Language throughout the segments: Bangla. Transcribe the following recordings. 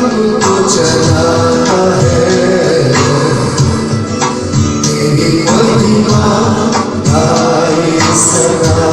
हमको चलाता है, तेरी महिमा गाए सदा।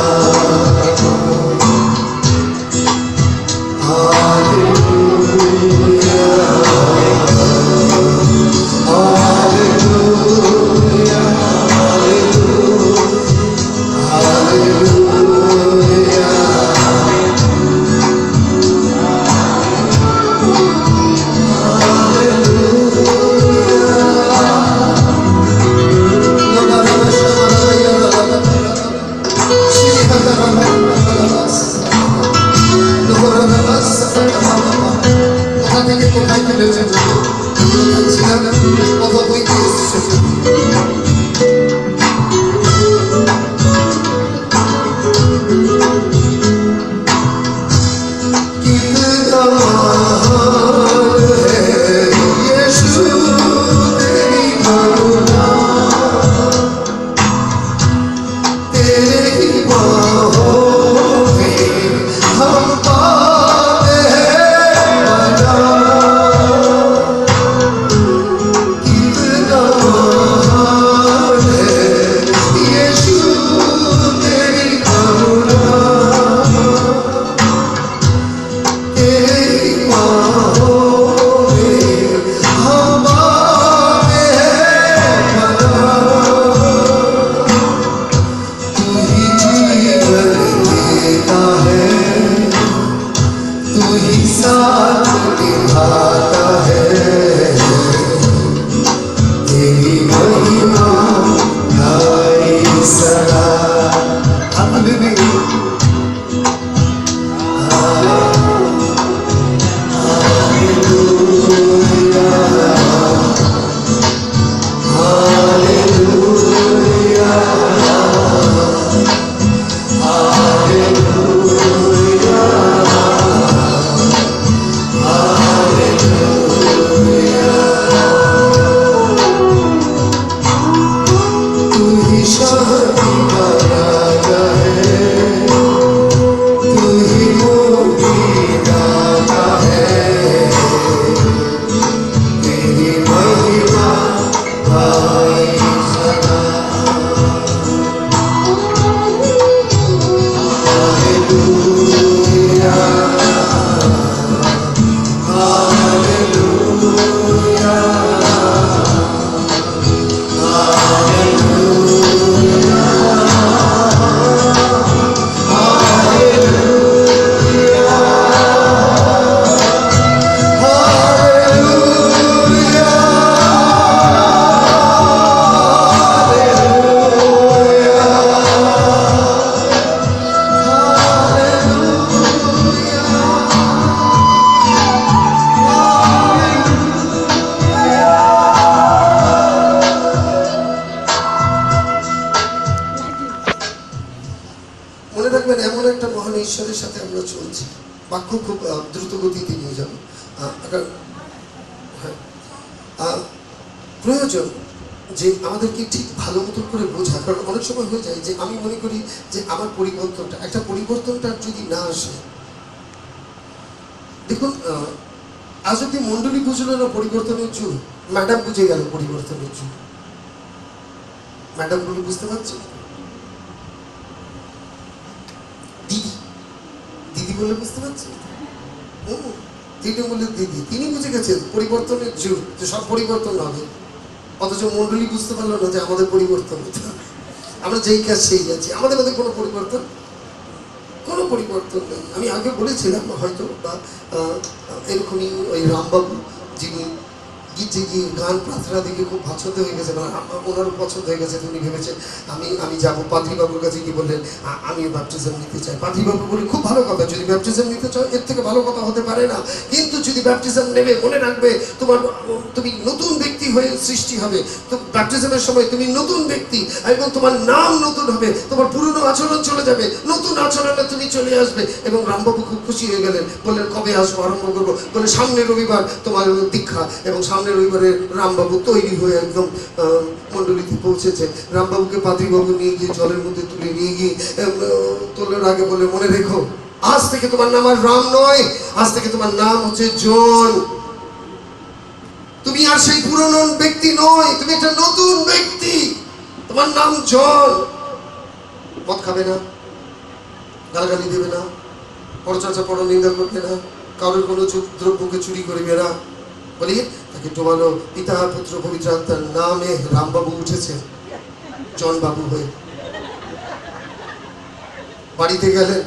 বাক্য খুব দ্রুত গতিতে নিয়ে যাব। প্রয়োজন যে আমাদেরকে ঠিক ভালো মতো করে বোঝা, কারণ অনেক সময় হয়ে যায় যে আমি মনে করি যে আমার পরিবর্তনটা, একটা পরিবর্তনটা যদি না আসে, দেখুন আজ অব্দি মন্ডলী বুঝলো না পরিবর্তনের যুগ, ম্যাডাম বুঝে গেল পরিবর্তনের যুগ। ম্যাডামগুলো বুঝতে পারছে, দিদি দিদি বলে বুঝতে পারছে, দিদি বলে দিদি, তিনি বুঝে গেছেন পরিবর্তনের যুগ, যে সব পরিবর্তন হবে। অথচ মন্ডলী বুঝতে পারলো না যে আমাদের পরিবর্তন হতে হবে, আমরা যেই কাজ সেই যাচ্ছি, আমাদের মধ্যে কোনো পরিবর্তন নেই। আমি আগে বলেছিলাম হয়তো, বা এরকমই ওই রামবাবু যিনি গান প্রার্থনা দিকে খুব পছন্দ হয়ে গেছে, ওনারও পছন্দ হয়ে গেছে, উনি ভেবেছেন আমি যাবো। পাদ্রীবাবুর কাছে কি বললেন, আমিও ব্যাপটিজম নিতে চাই। পাদ্রীবাবু বলে খুব ভালো কথা, যদি ব্যাপটিজম নিতে চাও এর থেকে ভালো কথা হতে পারে না। কিন্তু যদি ব্যাপটিজম নেবে, মনে রাখবে তুমি নতুন ব্যক্তি হয়ে সৃষ্টি হবে। তো ব্যাপটিজমের সময় তুমি নতুন ব্যক্তি, এবং তোমার নাম নতুন হবে, তোমার পুরনো আচরণ চলে যাবে, নতুন আচরণে তুমি চলে আসবে। এবং রামবাবু খুব খুশি হয়ে গেলেন, বললেন কবে আসবো, আরম্ভ করবো। বলে সামনের রবিবার তোমার দীক্ষা, এবং সামনের রবিবারে রামবাবু তৈরি হয়ে একদম মন্ডলীতে পৌঁছেছে। রামবাবুকে পাদ্রীবাবু নিয়ে গিয়ে জলের মধ্যে তুলে নিয়ে গিয়ে তোলার আগে বলে, মনে রেখো আজ থেকে তোমার নাম আর রাম নয়, আজ থেকে তোমার নাম হচ্ছে জন। তুমি আর সেই পুরনো ব্যক্তি নয়, তুমি একটা নতুন ব্যক্তি। তোমার নাম জন। মদ খাবে না, গালাগালি দেবে না, পরচর্চা পরনিন্দা করবে না, কারোর কোনো দ্রব্যকে চুরি করবে না। বলি তাকে ডোবানো পিতা পুত্র পবিত্র আত্মার নামে রামবাবু উঠেছে জন বাবু হয়ে। বাড়িতে গেলেন,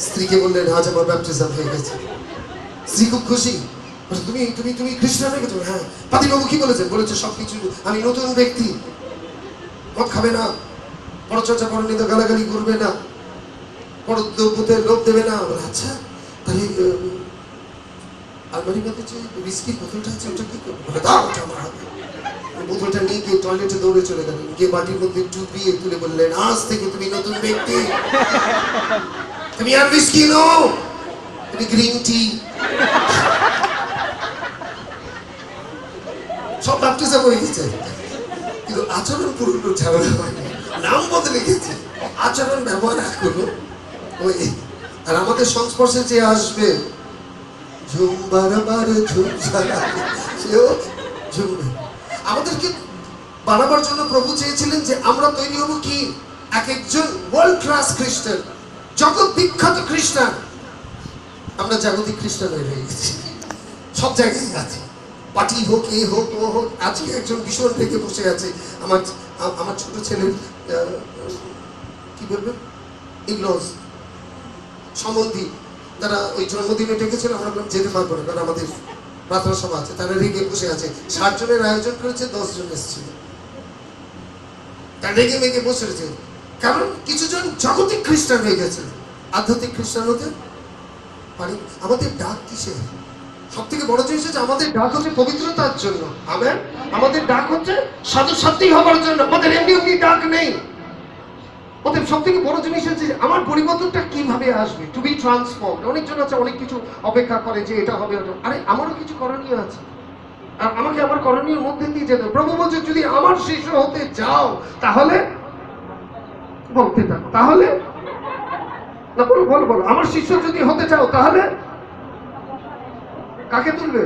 স্ত্রীকে বললেন আজ আমার ব্যাপটিজম হয়ে গেছে। স্ত্রী খুব খুশি। তুমি তুমি তুমি খ্রিস্টান হয়ে গেছো? হ্যাঁ। পাতিবাবু কি বলেছেন? বলেছে সবকিছু, আমি নতুন ব্যক্তি, মদ খাবে না, পরচর্চা পরনিন্দা গালাগালি করবে না, পরদ্রব্যের লোভ দেবে না। আচ্ছা তাহলে আলমারির মধ্যে যে হুইস্কির বোতলটা আছে ওটা কি করবো? বলে দাও ওটা আমার হাতে। বোতলটা নিয়ে গিয়ে টয়লেটে দৌড়ে চলে গেলেন, গিয়ে বাটির মধ্যে ডুবিয়ে তুলে বললেন আজ থেকে তুমি নতুন ব্যক্তি, তুমি আর হুইস্কি নও, তুমি গ্রিন টি। সব ব্যাপটিজম হয়ে গেছে, কিন্তু আচরণ পুরো ঝামেলা হয়নি। নাম বদলে গেছে, আচরণ ব্যবহার এখনো ওই। আর আমাদের সংস্পর্শে যে আসবে ঝুম বারবার ঝুম ছাড়া, সেও ঝুমবে। আমাদেরকে বানাবার জন্য প্রভু চেয়েছিলেন যে আমরা তৈরি হব কি এক একজন ওয়ার্ল্ড ক্লাস খ্রিস্টান, জগৎ বিখ্যাত খ্রিস্টান। আমরা জাগতিক খ্রিস্টান হয়ে গেছি, সব জায়গায় আছে। পার্টি হোক, এ হোক, ও হোক। আজকে একজন ভীষণ রেখে বসে আছে আমার আমার ছোট ছেলের কি বলবেন ইনলজ সম্বন্ধী, তারা ওই জন্মদিনে ডেকেছিল, আমরা যেতে পারবো না কারণ আমাদের প্রার্থনা সভা আছে। তারা রেগে বসে আছে, 60 জনের আয়োজন করেছে, 10 জন এসেছিল। তারা রেগে মেগে বসে রয়েছে, কারণ কিছু জন জগতিক খ্রিস্টান হয়ে গেছে, আধ্যাত্মিক খ্রিস্টান হতে পারি। আমাদের ডাক কিসের? সব থেকে বড় জিনিস হচ্ছে আমাদের ডাক হচ্ছে পবিত্রতার জন্য। আমেন। আমাদের ডাক হচ্ছে সাধু সাত্বিক হবার জন্য। আমাদের এমনি এমনি ডাক নেই। ওদের সব থেকে বড় জিনিস হচ্ছে আমার পরিবর্তনটা কিভাবে আসবে, টু বি ট্রান্সফর্মড। অনেকজন আছে অনেক কিছু অপেক্ষা করে যে এটা হবে ওটা। আরে আমারও কিছু করণীয় আছে, আর আমাকে আমার করণীয় মধ্যে দিয়ে যেতে। প্রভু বলছে যদি আমার শিষ্য হতে যাও তাহলে বলতে থাকো, তাহলে না বলো বলো বলো, আমার শিষ্য যদি হতে চাও তাহলে কাকে তুলবে?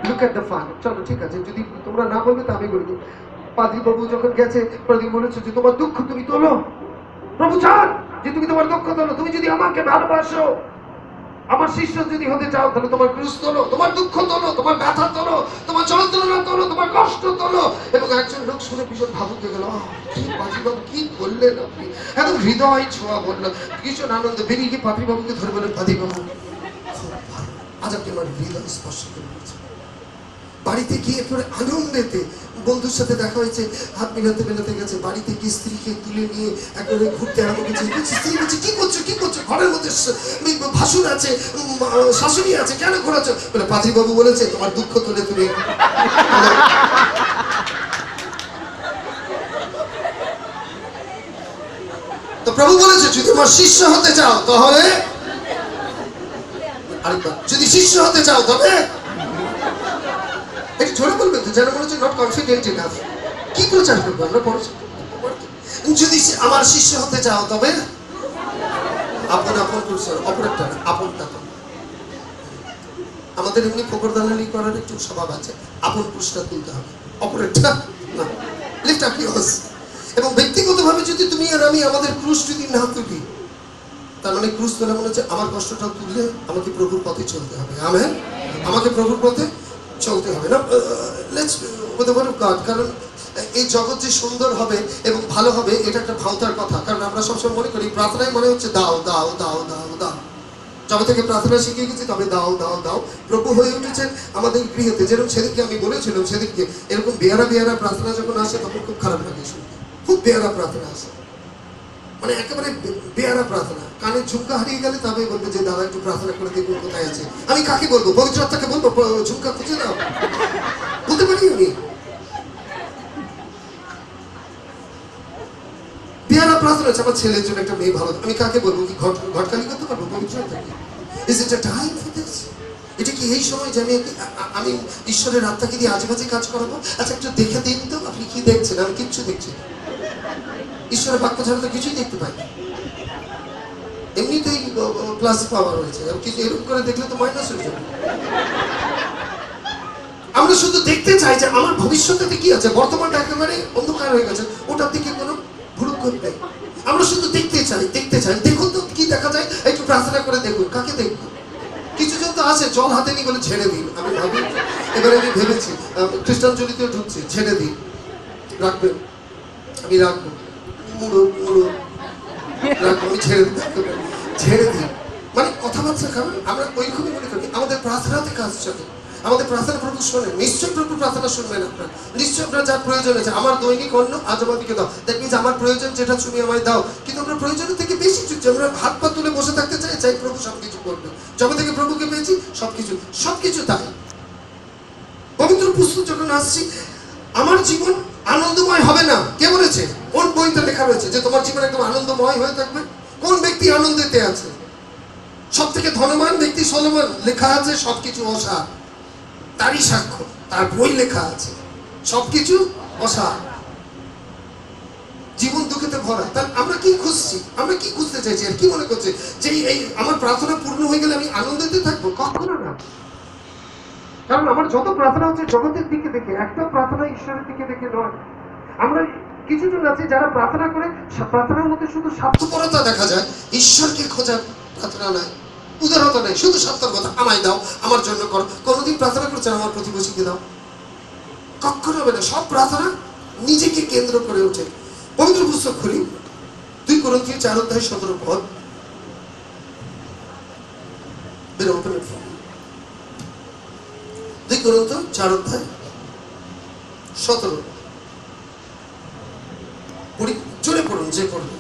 Look at the fun. চলো ঠিক আছে, যদি তোমরা না বলবে তা আমি বলবো। পাদ্রী বাবু যখন গেছে, প্রদীপ বলেছে যে তোমার দুঃখ তুমি তোলো। প্রভু চান যে তুমি তোমার দুঃখ তোলো। তুমি যদি আমাকে ভালোবাসো, আমার শিষ্য যদি হতে চাও, তাহলে তোমার ক্রুশ তোলো, তোমার দুঃখ তোলো, তোমার ব্যথা তোলো, তোমার যন্ত্রণা তোলো, তোমার কষ্ট তোলো। এবং একজন লোক শুনে ভীষণ ভাবুক হয়ে গেল, কি পাদ্রী বাবু কি বললেন আপনি, একদম হৃদয় ছোঁয়া বললেন। ভীষণ আনন্দ বেরিয়ে গিয়ে পাদ্রী বাবুকে ধরে বলেন, পাদ্রী বাবু খুব ভালো, আজ আপনি আমার হৃদয় স্পর্শ করে বলছেন। বাড়িতে গিয়ে পরে আনন্দেতে বন্ধুর সাথে দেখা হয়েছে, হাত মিলাতে মেলাতে গেছে। বাড়িতে গিয়ে স্ত্রীকে তুলে নিয়ে একবারে ঘুরতে আরম্ভ করছে। স্ত্রী বলছে কি করছো কি করছো, ঘরের মধ্যে ভাসুর আছে, শাশুড়ি আছে, কেন ঘোরাচ্ছ? বলে পাদ্রী বাবু বলেছে তোমার দুঃখ তুলে তুমি। তো প্রভু বলেছে যদি তোমার শিষ্য হতে চাও তাহলে, আরেকবার, যদি শিষ্য হতে চাও তবে একটু ছোট বলবেন তো, যেন মনে হচ্ছে নট কনফিডেন্ট ইনাফ। কি প্রচার করবো আমরা? যদি আমার শিষ্য হতে চাও তবে আপন আপন পুরুষের অপরেরটা আপনটা। আমাদের এমনি ফকর দালালি করার একটু স্বভাব আছে, আপন পুরুষটা তুলতে হবে, অপরেরটা না। Lift up yours. এবং ব্যক্তিগতভাবে যদি তুমি আর আমি আমাদের ক্রুশ যদি না তুলি, তার মানে ক্রুশ তোলা মনে হচ্ছে আমার কষ্টটাও তুললে আমাকে প্রভুর পথে চলতে হবে। আমেন। আমাকে প্রভুর পথে চলতে হবে না, let's with the word of God. কারণ এই জগৎ যে সুন্দর হবে এবং ভালো হবে এটা একটা ভাওতার কথা। কারণ আমরা সবসময় মনে করি প্রার্থনায় মনে হচ্ছে দাও দাও দাও দাও দাও। যবে থেকে প্রার্থনা শিখে গেছি তবে দাও দাও দাও। প্রভু হয়ে উঠেছেন আমাদের গৃহেতে। যেরকম সেদিনকে আমি বলেছিলাম, সেদিনকে এরকম বেয়ারা বেয়ারা প্রার্থনা যখন আসে তখন খুব খারাপ লাগে শুনতে। খুব বেয়ারা প্রার্থনা আসে, মানে একেবারে বেয়ারা প্রার্থনা। কানে ঝুমকা হারিয়ে গেলে তবে বলবে যে দাদা একটু প্রার্থনা করে দেখুন কোথায় আছে। আমি কাকে বলবো? পবিত্র আত্মাকে বলবো ঝুমকা খুঁজে দাও? বলতে পারি আমি? বেয়ারা প্রার্থনা আছে, আমার ছেলের জন্য একটা মেয়ে ভালো, আমি কাকে বলবো? কি ঘটকালি করতে পারবো পবিত্র আত্মাকে? Is it a time for this? এটা কি এই সময় যে আমি ঈশ্বরের আত্মাকে দিয়ে আজেবাজে কাজ করাবো? আচ্ছা একটু দেখে দিন তো আপনি কি দেখছেন। আমি কিচ্ছু দেখছি না, ঈশ্বরের বাক্য ছাড়া তো কিছুই দেখতে পাই না। এমনিতেই প্লাস পাওয়ার হয়েছে, কিছু এরকম করে দেখলে তো মাইনাস হয়ে যাবে। আমরা শুধু দেখতে চাই যে আমার ভবিষ্যতে কি আছে, বর্তমানটা একেবারে অন্ধকার হয়ে গেছে, ওটার দিকে কোনো ভুরুক্ষেপ নেই। আমরা শুধু দেখতে চাই। দেখুন তো কি দেখা যায়, একটু প্রার্থনা করে দেখুন। কাকে দেখবো? কিছু জন তো আছে জল হাতে নিয়ে বলে ছেড়ে দিন। আমি ভাবি, এবারে আমি ভেবেছি খ্রিস্টান জলিতেও ঢুকছে, ছেড়ে দিন, রাখবেন, আমি রাখবো, মুড়ো রাখবো, আমি ছেড়ে দিই। মানে কথাবার্তা কারণ আমরা ওইরকমই মনে করি আমাদের প্রার্থনাতে কাজ চলে, আমাদের প্রার্থনা প্রভু শোনেন। নিশ্চয়ই প্রভু প্রার্থনা শুনবেন আপনার, নিশ্চয়ই আপনার যার প্রয়োজন আছে। আমার দৈনিক অন্ন আজ আমাদেরকে দাও, দ্যাট মিনস আমার প্রয়োজন যেটা তুমি আমায় দাও। কিন্তু আমরা প্রয়োজনের থেকে বেশি চুচ্ছি, আমরা হাত পা তুলে বসে থাকতে চাই প্রভু সবকিছু করবে। যবে থেকে প্রভুকে পেয়েছি সবকিছু তাই। পবিত্র পুস্তক যখন আসছি, আমার জীবন আনন্দময় হবে না, কে বলেছে? কোন বইতে লেখা রয়েছে যে তোমার জীবন একদম আনন্দময় হয়ে থাকবে? কোন ব্যক্তি আনন্দেতে আছে? সব থেকে ধনবান ব্যক্তি সলোমন, লেখা আছে সবকিছু অসার, তারই সাক্ষ্য, তার বই লেখা আছে সবকিছু অসার, জীবন দুঃখেতে ভরা। তাহলে আমরা কি খুঁজছি, আমরা কি খুঁজতে চাইছি, আর কি মনে করছে যে এই আমার প্রার্থনা পূর্ণ হয়ে গেলে আমি আনন্দেতে থাকবো? কখনো না। কারণ আমার যত প্রার্থনা হচ্ছে জগতের দিকে দেখে, একটা প্রার্থনা ঈশ্বরের দিকে দেখে নয়। আমরা কিছু জন আছে যারা প্রার্থনা করে, প্রার্থনার মধ্যে শুধু স্বার্থপরতা দেখা যায়, ঈশ্বরকে খোঁজার প্রার্থনা নাই, উদারতা নেই, শুধু স্বার্থের কথা, আমায় দাও, আমার জন্য করো। কোনোদিন প্রার্থনা করছেন আমার প্রতিবেশীকে দাও? কখনো হবে না। সব প্রার্থনা নিজেকে কেন্দ্র করে ওঠে। পবিত্র পুস্তক খুলি, 2 Corinthians 4:17 2 Corinthians 4:17 জোরে পড়ুন, যে পড়ুন।